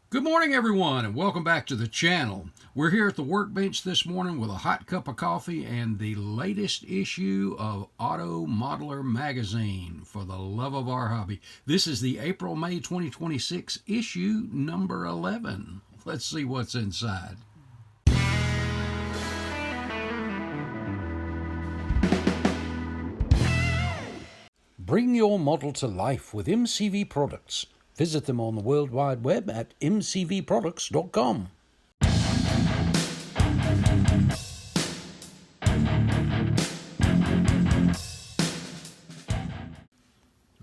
Good morning, everyone, and welcome back to the channel. We're here at the workbench this morning with a hot cup of coffee and the latest issue of Auto Modeler magazine for the love of our hobby. This is the April-May 2026 issue number 11. Let's see what's inside. Bring your model to life with MCV products. Visit them on the World Wide Web at mcvproducts.com.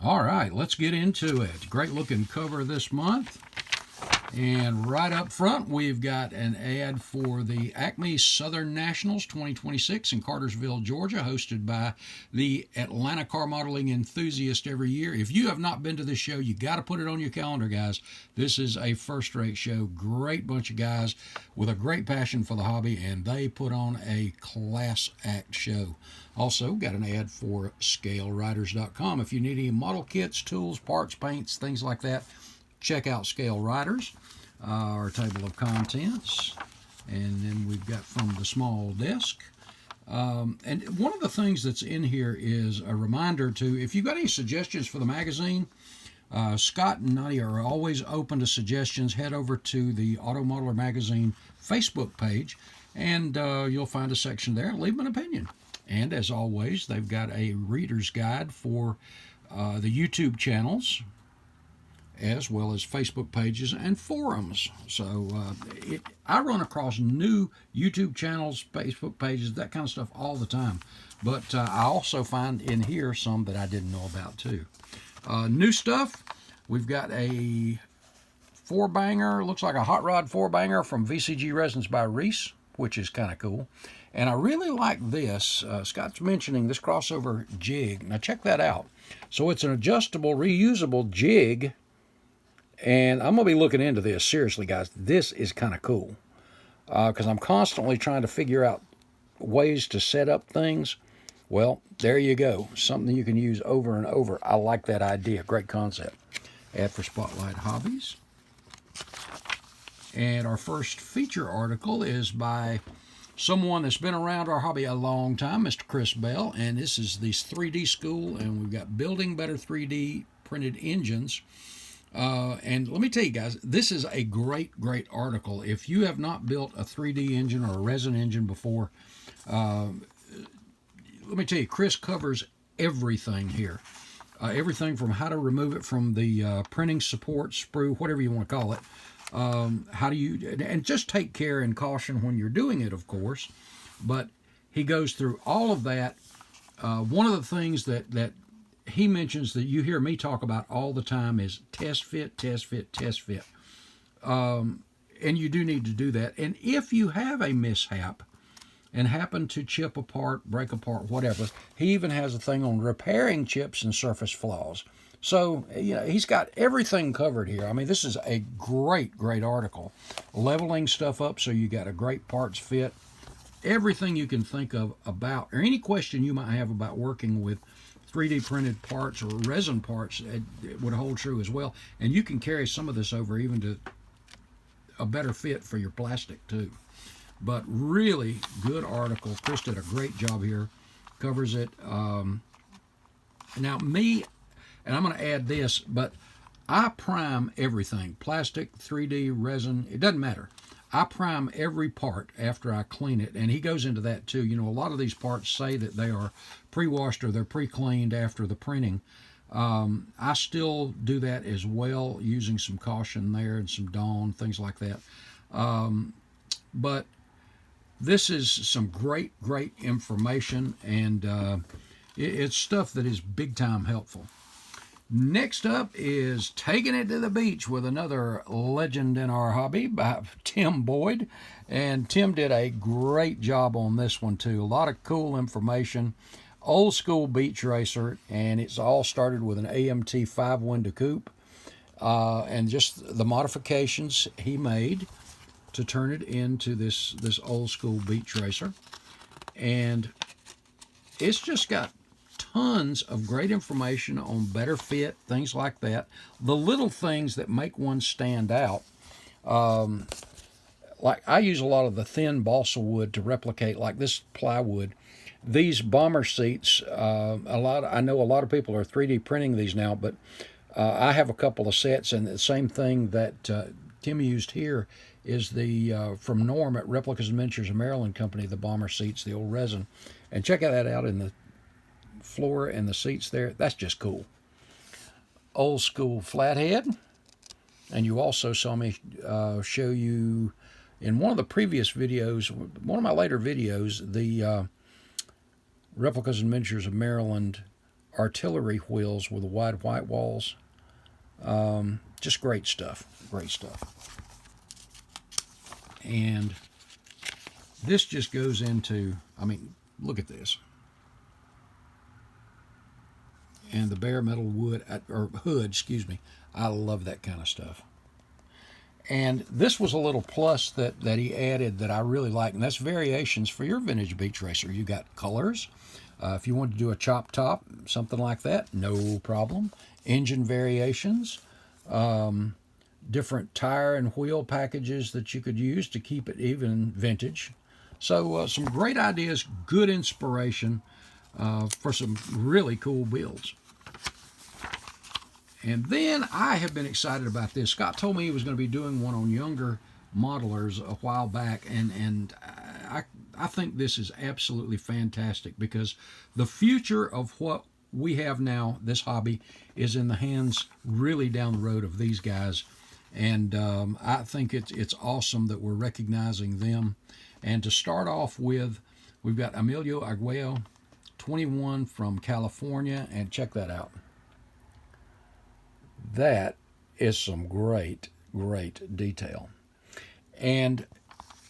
All right, let's get into it. Great looking cover this month. And right up front, we've got an ad for the Acme Southern Nationals 2026 in Cartersville, Georgia, hosted by the Atlanta car modeling enthusiast every year. If you have not been to this show, you got to put it on your calendar, guys. This is a first-rate show. Great bunch of guys with a great passion for the hobby, and they put on a class act show. Also, got an ad for scaleriders.com. If you need any model kits, tools, parts, paints, things like that, check out Scale Riders. Our table of contents, and then we've got from the small desk. And one of the things that's in here is a reminder to, if you've got any suggestions for the magazine, Scott and Nadia are always open to suggestions. Head over to the Auto Modeler Magazine Facebook page, and you'll find a section there. Leave them an opinion. And as always, they've got a reader's guide for the YouTube channels, as well as Facebook pages and forums. So I run across new YouTube channels, Facebook pages, that kind of stuff all the time. But I also find in here some that I didn't know about too. New stuff, we've got a 4-banger, looks like a hot rod 4-banger from VCG Resins by Reese, which is kind of cool. And I really like this. Scott's mentioning this crossover jig. Now check that out. So it's an adjustable, reusable jig. And I'm going to be looking into this, seriously, guys. This is kind of cool because I'm constantly trying to figure out ways to set up things. Well, there you go. Something you can use over and over. I like that idea. Great concept. Ad for Spotlight Hobbies. And our first feature article is by someone that's been around our hobby a long time, Mr. Chris Bell. And this is the 3D School, and we've got Building Better 3D Printed Engines. And let me tell you guys, this is a great article. If you have not built a 3D engine or a resin engine before, let me tell you, Chris covers everything here. Everything from how to remove it from the printing support, sprue, whatever you want to call it. How do you, and just take care and caution when you're doing it, of course. But he goes through all of that. One of the things that he mentions that you hear me talk about all the time is test fit, test fit, test fit. And you do need to do that. And if you have a mishap and happen to chip apart, break apart, whatever, he even has a thing on repairing chips and surface flaws. So, you know, he's got everything covered here. I mean, this is a great article. Leveling stuff up so you got a great parts fit. Everything you can think of about, or any question you might have about working with 3D printed parts or resin parts, it would hold true as well. And you can carry some of this over even to a better fit for your plastic too. But really good article. Chris did a great job here. Covers it. Now me, and I'm going to add this, but I prime everything. Plastic, 3D, resin, it doesn't matter. I prime every part after I clean it, and he goes into that too. You know, a lot of these parts say that they are pre-washed or they're pre-cleaned after the printing. I still do that as well, using some caution there and some Dawn, things like that. But this is some great information, and it's stuff that is big time helpful. Next up is Taking It to the Beach with another legend in our hobby by Tim Boyd. And Tim did a great job on this one too. A lot of cool information. Old school beach racer, and it's all started with an AMT 5-window coupe. And just the modifications he made to turn it into this old school beach racer. And it's just got tons of great information on better fit, things like that. The little things that make one stand out. Like I use a lot of the thin balsa wood to replicate, like this plywood. These bomber seats, I know a lot of people are 3D printing these now, but I have a couple of sets, and the same thing that Tim used here is the from Norm at Replicas and Miniatures of Maryland Company, the bomber seats, the old resin. And check that out in the floor and the seats there. That's just cool. Old school flathead. And you also saw me show you in one of the previous videos, one of my later videos, the Replicas and Miniatures of Maryland artillery wheels with the wide white walls. Just great stuff. Great stuff. And this just goes into, I mean, look at this. And the bare metal wood, or hood, excuse me. I love that kind of stuff. And this was a little plus that he added that I really like, and that's variations for your vintage beach racer. You got colors. If you want to do a chop top, something like that, no problem. Engine variations, different tire and wheel packages that you could use to keep it even vintage. So some great ideas, good inspiration for some really cool builds. And then I have been excited about this. Scott told me he was going to be doing one on younger modelers a while back, and I think this is absolutely fantastic because the future of what we have now, this hobby, is in the hands really down the road of these guys. And I think it's awesome that we're recognizing them. And to start off with, we've got Emilio Arguello, 21 from California, and check that out. That is some great, great detail. And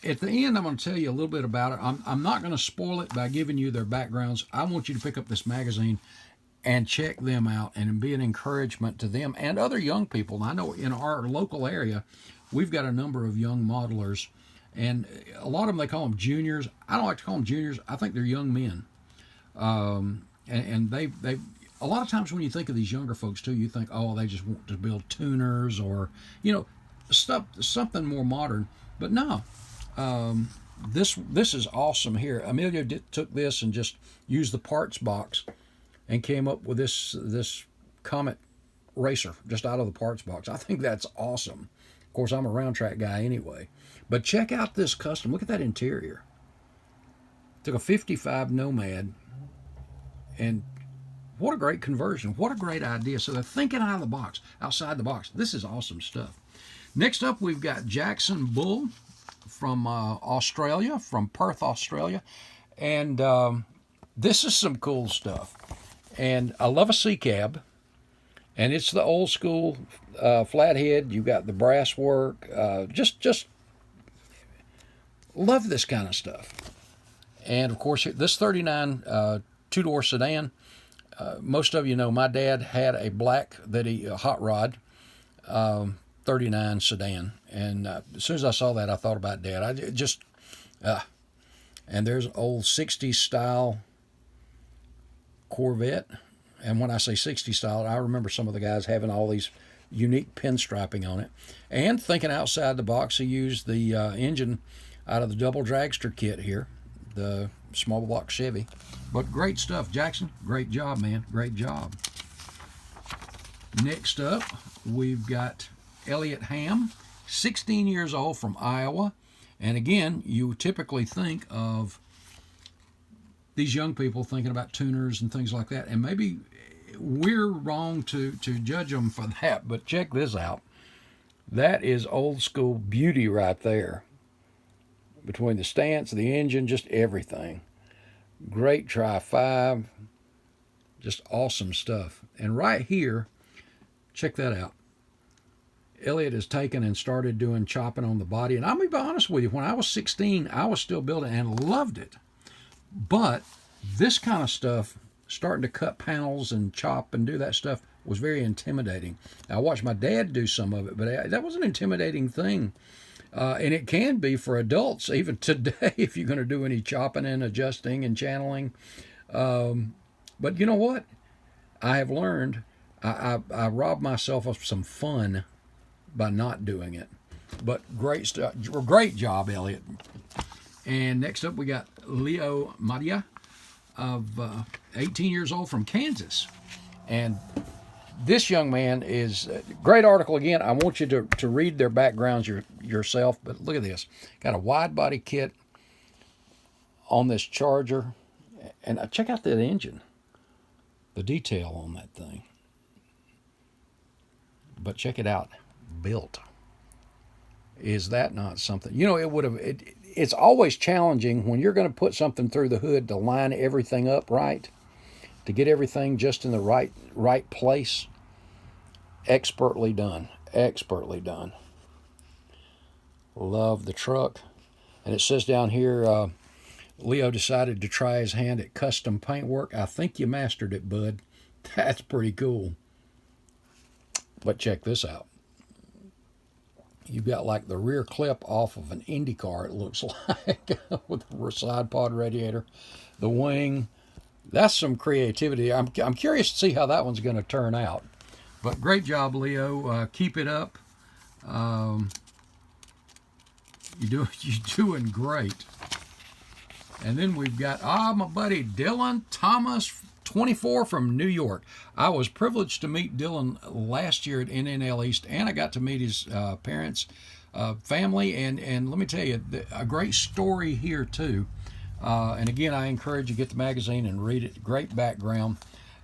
at the end, I'm going to tell you a little bit about it. I'm not going to spoil it by giving you their backgrounds. I want you to pick up this magazine and check them out and be an encouragement to them and other young people. And I know in our local area, we've got a number of young modelers, and a lot of them, they call them juniors. I don't like to call them juniors. I think they're young men. And they a lot of times when you think of these younger folks too, you think, oh, they just want to build tuners or, something more modern. But no, this is awesome here. Amelia took this and just used the parts box and came up with this Comet racer just out of the parts box. I think that's awesome. Of course, I'm a round track guy anyway. But check out this custom. Look at that interior. Took a 55 Nomad, and what a great conversion. What a great idea. So they're thinking out of the box, outside the box. This is awesome stuff. Next up, we've got Jackson Bull from Australia, from Perth, Australia. And this is some cool stuff. And I love a sea cab. And it's the old school flathead. You've got the brass work. Just love this kind of stuff. And of course, this 39 two-door sedan. Most of you know my dad had a black hot rod 39 sedan, and as soon as I saw that, I thought about Dad. And there's an old 60s style Corvette, and when I say 60s style, I remember some of the guys having all these unique pinstriping on it. And thinking outside the box, he used the engine out of the double dragster kit here, the small block Chevy. But great stuff, Jackson. Great job, man. Great job. Next up, we've got Elliot Ham, 16 years old, from Iowa. And again, you typically think of these young people thinking about tuners and things like that. And maybe we're wrong to judge them for that, but check this out. That is old school beauty right there. Between the stance, the engine, just everything. Great Tri-5. Just awesome stuff. And right here, check that out. Elliot has taken and started doing chopping on the body. And I'm going to be honest with you, when I was 16, I was still building and loved it. But this kind of stuff, starting to cut panels and chop and do that stuff, was very intimidating. I watched my dad do some of it, but that was an intimidating thing. And it can be for adults even today if you're going to do any chopping and adjusting and channeling. But you know what? I have learned I robbed myself of some fun by not doing it. But great stuff. Great job, Elliot. And next up, we got Leo Madia of 18 years old from Kansas. And this young man is a great article. Again, I want you to read their backgrounds yourself. But look at this. Got a wide body kit on this Charger. And check out that engine. The detail on that thing. But check it out. Built. Is that not something? You know, it's always challenging when you're going to put something through the hood to line everything up right, to get everything just in the right place. Expertly done. Expertly done. Love the truck. And it says down here, Leo decided to try his hand at custom paintwork. I think you mastered it, bud. That's pretty cool. But check this out. You've got like the rear clip off of an Indy car, it looks like, with a side pod radiator. The wing, that's some creativity. I'm curious to see how that one's going to turn out. But great job, Leo. Keep it up. You're doing great. And then we've got my buddy Dylan Thomas, 24, from New York. I was privileged to meet Dylan last year at NNL East, and I got to meet his parents, family, and let me tell you, a great story here too. And again, I encourage you to get the magazine and read it. Great background.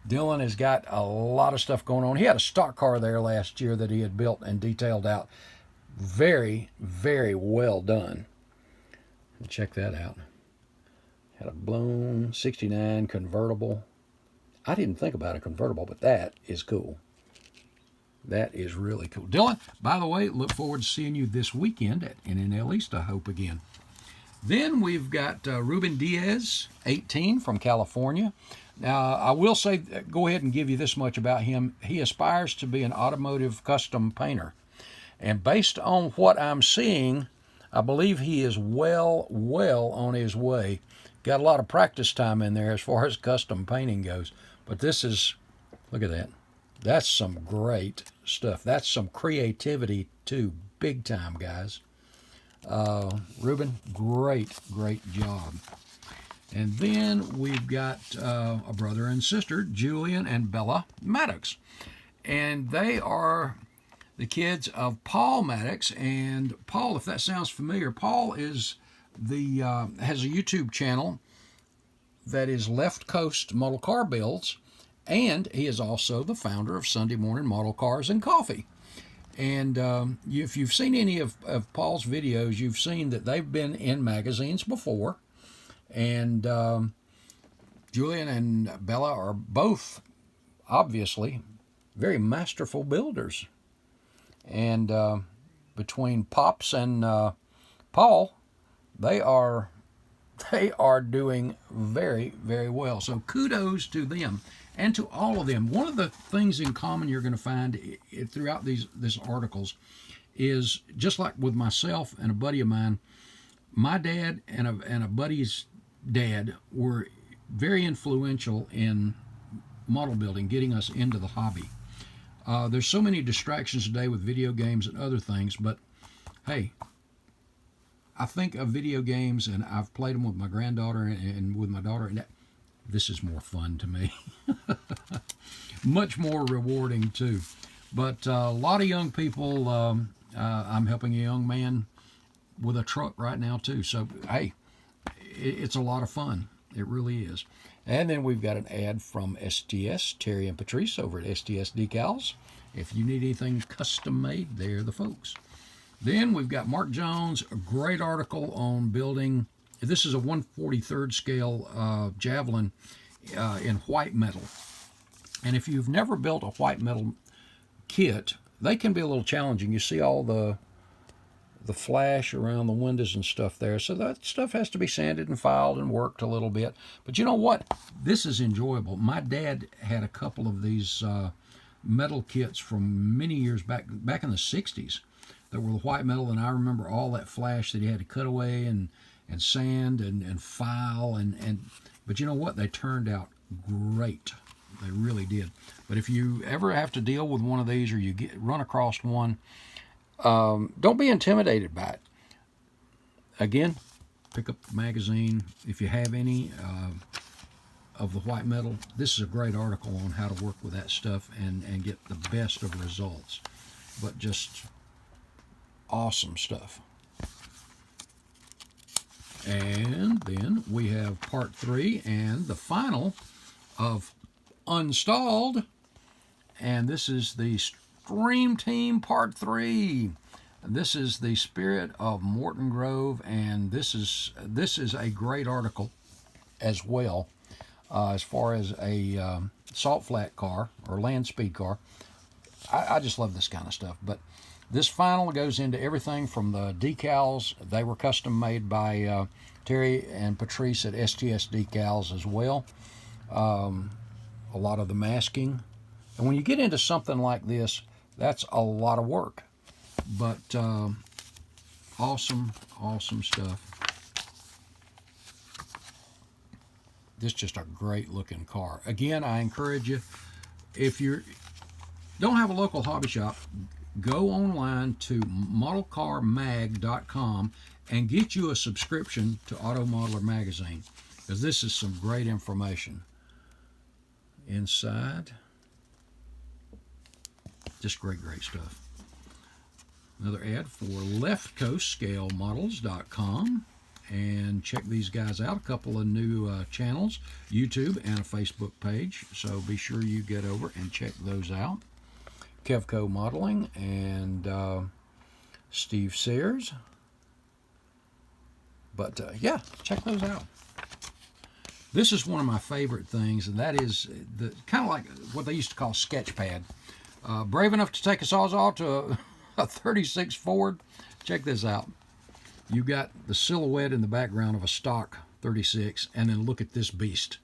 Dylan has got a lot of stuff going on. He had a stock car there last year that he had built and detailed out. Very, very well done. Check that out. Had a blown 69 convertible. I didn't think about a convertible, but that is cool. That is really cool. Dylan, by the way, look forward to seeing you this weekend at NNL East, I hope, again. Then we've got Ruben Diaz, 18, from California. Now, I will say, go ahead and give you this much about him. He aspires to be an automotive custom painter. And based on what I'm seeing, I believe he is well on his way. Got a lot of practice time in there as far as custom painting goes. But this is, look at that. That's some great stuff. That's some creativity too. Big time, guys. Ruben, great job. And then we've got a brother and sister, Julian and Bella Maddox. And they are the kids of Paul Maddox. And Paul, if that sounds familiar, Paul is has a YouTube channel that is Left Coast Model Car Builds, and he is also the founder of Sunday Morning Model Cars and Coffee. And if you've seen any of Paul's videos, you've seen that they've been in magazines before. And Julian and Bella are both, obviously, very masterful builders. And between Pops and Paul, they are doing very, very well. So kudos to them and to all of them. One of the things in common you're going to find throughout these articles is, just like with myself and a buddy of mine, my dad and a buddy's dad were very influential in model building, getting us into the hobby. There's so many distractions today with video games and other things, but hey, I think of video games, and I've played them with my granddaughter and with my daughter, and this is more fun to me. Much more rewarding too. But a lot of young people, I'm helping a young man with a truck right now too. So hey, it's a lot of fun. It really is. And then we've got an ad from STS, Terry and Patrice over at STS Decals. If you need anything custom made, they're the folks. Then we've got Mark Jones, a great article on building. This is a 1/43 scale Javelin in white metal. And if you've never built a white metal kit, they can be a little challenging. You see all the flash around the windows and stuff there. So that stuff has to be sanded and filed and worked a little bit. But you know what? This is enjoyable. My dad had a couple of these metal kits from many years back in the 60s that were the white metal, and I remember all that flash that he had to cut away and sand and file. But you know what? They turned out great. They really did. But if you ever have to deal with one of these, or you run across one, Don't be intimidated by it. Again, pick up the magazine if you have any of the white metal. This is a great article on how to work with that stuff and get the best of results. But just awesome stuff. And then we have part 3 and the final of Unstalled. And this is the Stream Team Part 3. This is the Spirit of Morton Grove, and this is a great article as well, as far as a salt flat car or land speed car. I just love this kind of stuff. But this final goes into everything from the decals. They were custom made by Terry and Patrice at STS Decals as well. A lot of the masking. And when you get into something like this, that's a lot of work. But awesome stuff. This is just a great looking car. Again, I encourage you, if you don't have a local hobby shop, go online to modelcarmag.com and get you a subscription to Auto Modeler magazine, because this is some great information. Inside, just great stuff. Another ad for leftcoastscalemodels.com, and check these guys out. A couple of new channels, YouTube and a Facebook page, so be sure you get over and check those out. Kevco Modeling and Steve Sayers. But yeah, check those out. This is one of my favorite things, and that is the kind of like what they used to call sketchpad. Brave enough to take a Sawzall to a 36 Ford. Check this out. You got the silhouette in the background of a stock 36, and then look at this beast.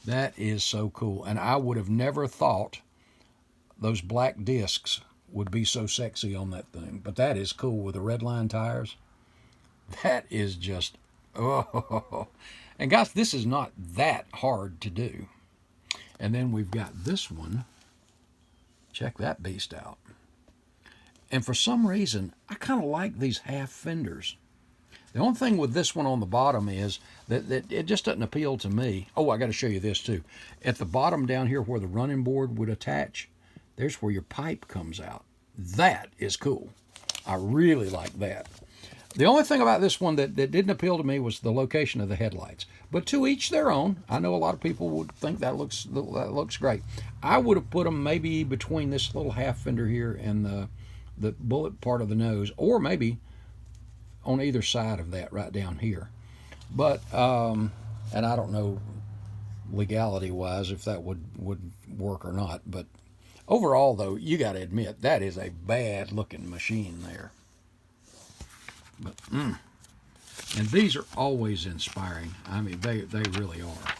That is so cool, and I would have never thought those black discs would be so sexy on that thing, but that is cool with the red line tires. That is just, oh. And guys, this is not that hard to do. And then we've got this one. Check that beast out. And for some reason, I kind of like these half fenders. The only thing with this one on the bottom is that it just doesn't appeal to me. Oh, I got to show you this too. At the bottom down here where the running board would attach, there's where your pipe comes out. That is cool. I really like that. The only thing about this one that didn't appeal to me was the location of the headlights. But to each their own. I know a lot of people would think that looks great. I would have put them maybe between this little half fender here and the bullet part of the nose, or maybe on either side of that right down here. But and I don't know legality wise if that would work or not, but overall though, you got to admit that is a bad looking machine there. But and these are always inspiring. I mean, they really are.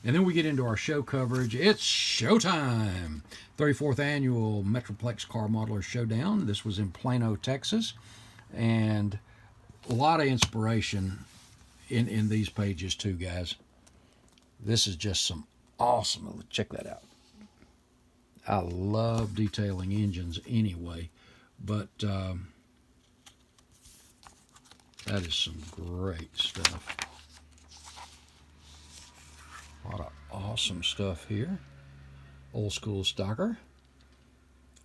And then we get into our show coverage. It's showtime. 34th Annual Metroplex Car Modeler Showdown. This was in Plano, Texas. And a lot of inspiration in these pages too, guys. This is just some awesome. Check that out. I love detailing engines anyway, but that is some great stuff. A lot of awesome stuff here. Old school stocker.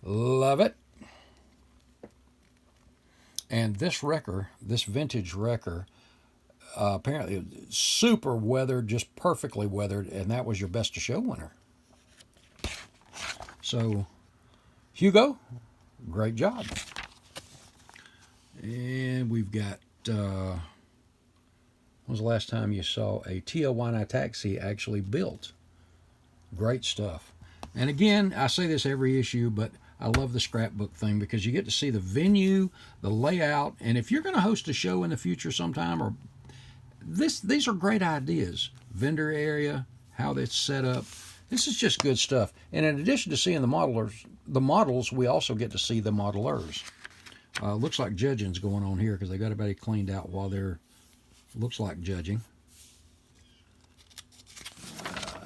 Love it. And this wrecker, this vintage wrecker, apparently super weathered, just perfectly weathered, and that was your best of show winner. So, Hugo, great job. And we've got, when was the last time you saw a Tijuana taxi actually built? Great stuff. And again, I say this every issue, but I love the scrapbook thing because you get to see the venue, the layout, and if you're going to host a show in the future sometime, or these are great ideas. Vendor area, how it's set up. This is just good stuff. And in addition to seeing the models, we also get to see the modelers. Looks like judging's going on here because they got everybody cleaned out while they're, looks like judging.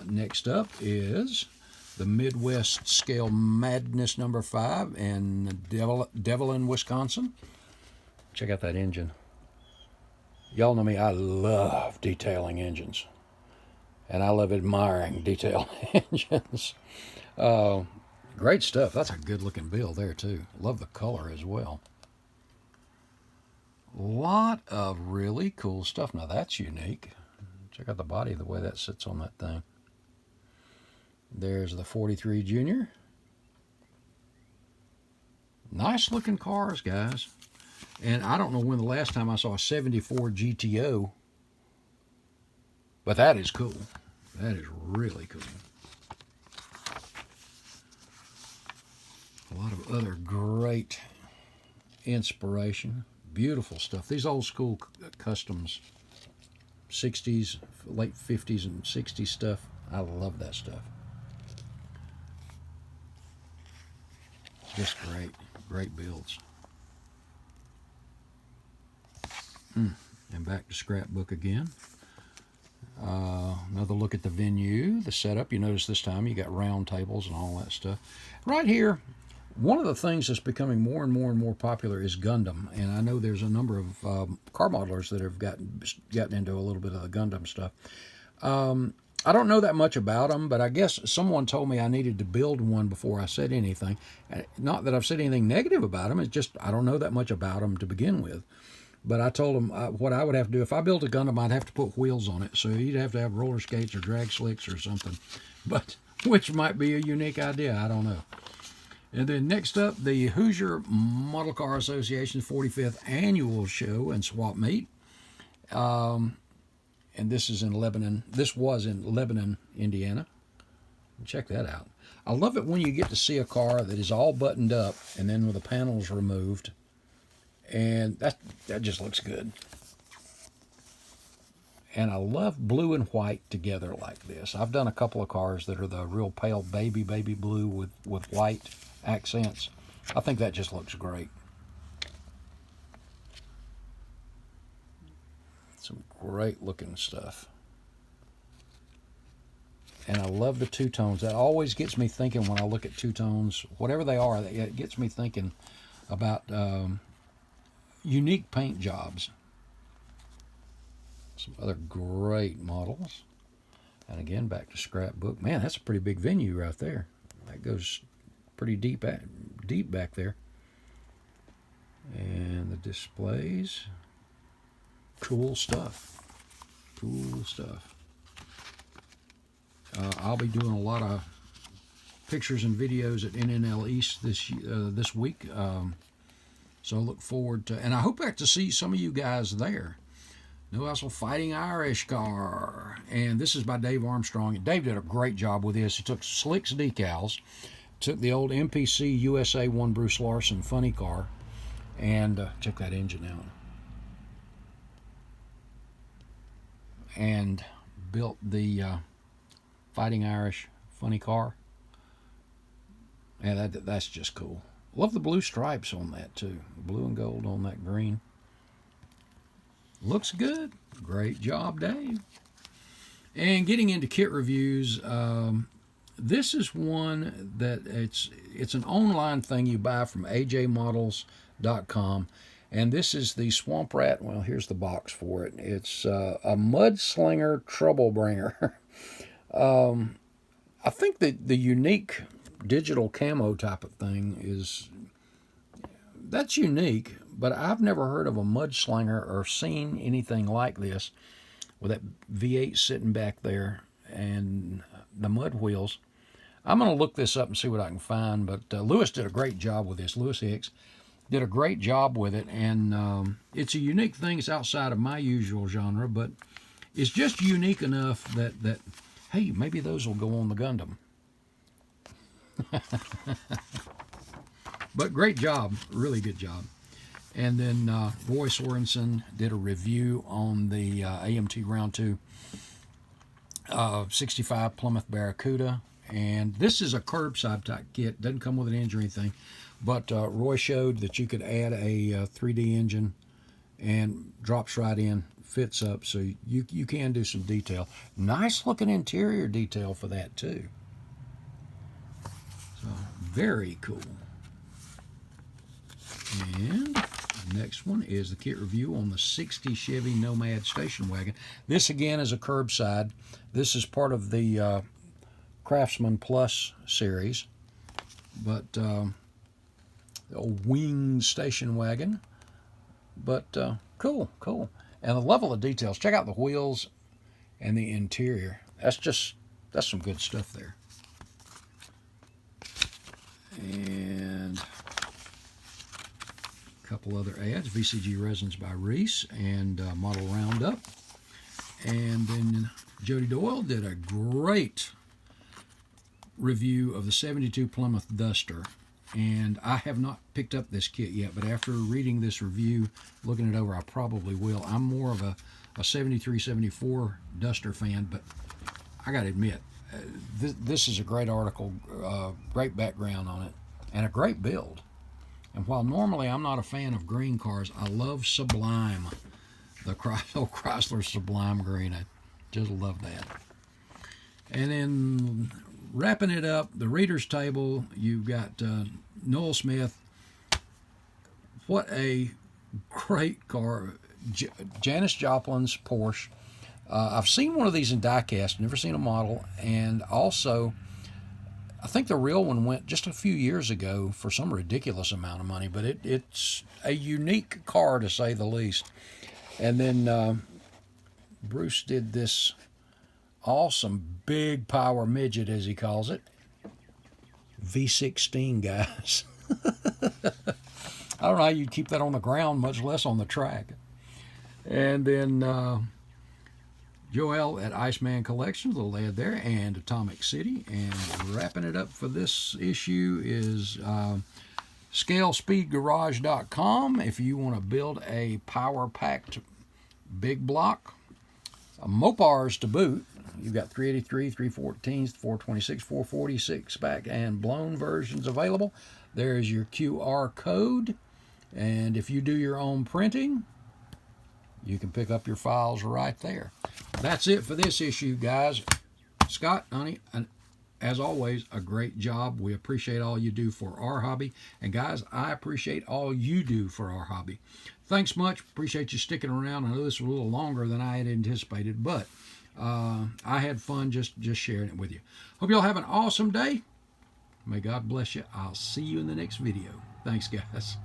Next up is the Midwest Scale Madness number 5 in Devlin, Wisconsin. Check out that engine. Y'all know me, I love detailing engines. And I love admiring detailed engines. Great stuff. That's a good looking build there too. Love the color as well. Lot of really cool stuff. Now that's unique. Check out the body, the way that sits on that thing. There's the 43 Junior. Nice looking cars, guys. And I don't know when the last time I saw a 74 GTO, but that is cool. That is really cool. A lot of other great inspiration. Beautiful stuff. These old school customs, 60s, late 50s and 60s stuff. I love that stuff. Just great. Great builds. And back to scrapbook again. Another look at the venue, the setup. You notice this time you got round tables and all that stuff. Right here, one of the things that's becoming more and more popular is Gundam. And I know there's a number of car modelers that have gotten into a little bit of the Gundam stuff. I don't know that much about them, but I guess someone told me I needed to build one before I said anything. Not that I've said anything negative about them. It's just I don't know that much about them to begin with. But I told him what I would have to do. If I built a Gundam, I'd have to put wheels on it. So you'd have to have roller skates or drag slicks or something. But which might be a unique idea. I don't know. And then next up, the Hoosier Model Car Association's 45th Annual Show and Swap Meet. And this is in Lebanon. This was in Lebanon, Indiana. Check that out. I love it when you get to see a car that is all buttoned up and then with the panels removed. And that just looks good. And I love blue and white together like this. I've done a couple of cars that are the real pale baby blue with white accents. I think that just looks great. Some great looking stuff. And I love the two-tones. That always gets me thinking when I look at two-tones, whatever they are, it gets me thinking about unique paint jobs. Some other great models. And again, back to scrapbook. Man, that's a pretty big venue right there. That goes pretty deep back there. And the displays. Cool stuff. Cool stuff. I'll be doing a lot of pictures and videos at NNL East this week. So I look forward to, and I hope to see some of you guys there. No Hassle Fighting Irish car. And this is by Dave Armstrong. Dave did a great job with this. He took Slicks decals, took the old MPC USA 1 Bruce Larson funny car, and check that engine out. And built the Fighting Irish funny car. And that's just cool. Love the blue stripes on that too. Blue and gold on that green. Looks good. Great job, Dave. And getting into kit reviews, this is one that it's an online thing you buy from ajmodels.com. And this is the Swamp Rat. Well, here's the box for it. It's a Mudslinger Trouble Bringer. I think that the unique digital camo type of thing that's unique, but I've never heard of a Mudslinger or seen anything like this with that V8 sitting back there and the mud wheels. I'm going to look this up and see what I can find, but Lewis did a great job with this. Lewis Hicks did a great job with it, and it's a unique thing. It's outside of my usual genre, but it's just unique enough that hey, maybe those will go on the Gundam. But great job, really good job. And then Roy Sorensen did a review on the AMT Round 2 65 Plymouth Barracuda. And this is a curbside type kit. Doesn't come with an engine or anything. But Roy showed that you could add a 3D engine and drops right in, fits up. So you can do some detail. Nice looking interior detail for that too. Very cool. And the next one is the kit review on the 60 Chevy Nomad station wagon. This again is a curbside. This is part of the Craftsman Plus series, but the old wing station wagon. But cool. And the level of details. Check out the wheels and the interior. That's some good stuff there. And a couple other ads. VCG Resins by Reese and Model Roundup. And then Jody Doyle did a great review of the 72 Plymouth Duster. And I have not picked up this kit yet, but after reading this review, looking it over, I probably will. I'm more of a 73, 74 Duster fan, but I got to admit, this is a great article, great background on it, and a great build. And while normally I'm not a fan of green cars, I love Sublime, the old Chrysler Sublime Green. I just love that. And then wrapping it up, the reader's table, you've got Noel Smith. What a great car. Janis Joplin's Porsche. I've seen one of these in diecast, never seen a model, and also I think the real one went just a few years ago for some ridiculous amount of money, but it's a unique car to say the least. And then Bruce did this awesome big power midget, as he calls it. V16, guys. I don't know how you'd keep that on the ground, much less on the track. And then Joel at Iceman Collections, a little ad there, and Atomic City. And wrapping it up for this issue is ScaleSpeedGarage.com. If you want to build a power-packed big block, Mopars to boot. You've got 383, 314s, 426, 446 back and blown versions available. There's your QR code. And if you do your own printing, you can pick up your files right there. That's it for this issue, guys. Scott, honey, and as always, a great job. We appreciate all you do for our hobby. And guys, I appreciate all you do for our hobby. Thanks much. Appreciate you sticking around. I know this was a little longer than I had anticipated, but I had fun just sharing it with you. Hope you all have an awesome day. May God bless you. I'll see you in the next video. Thanks, guys.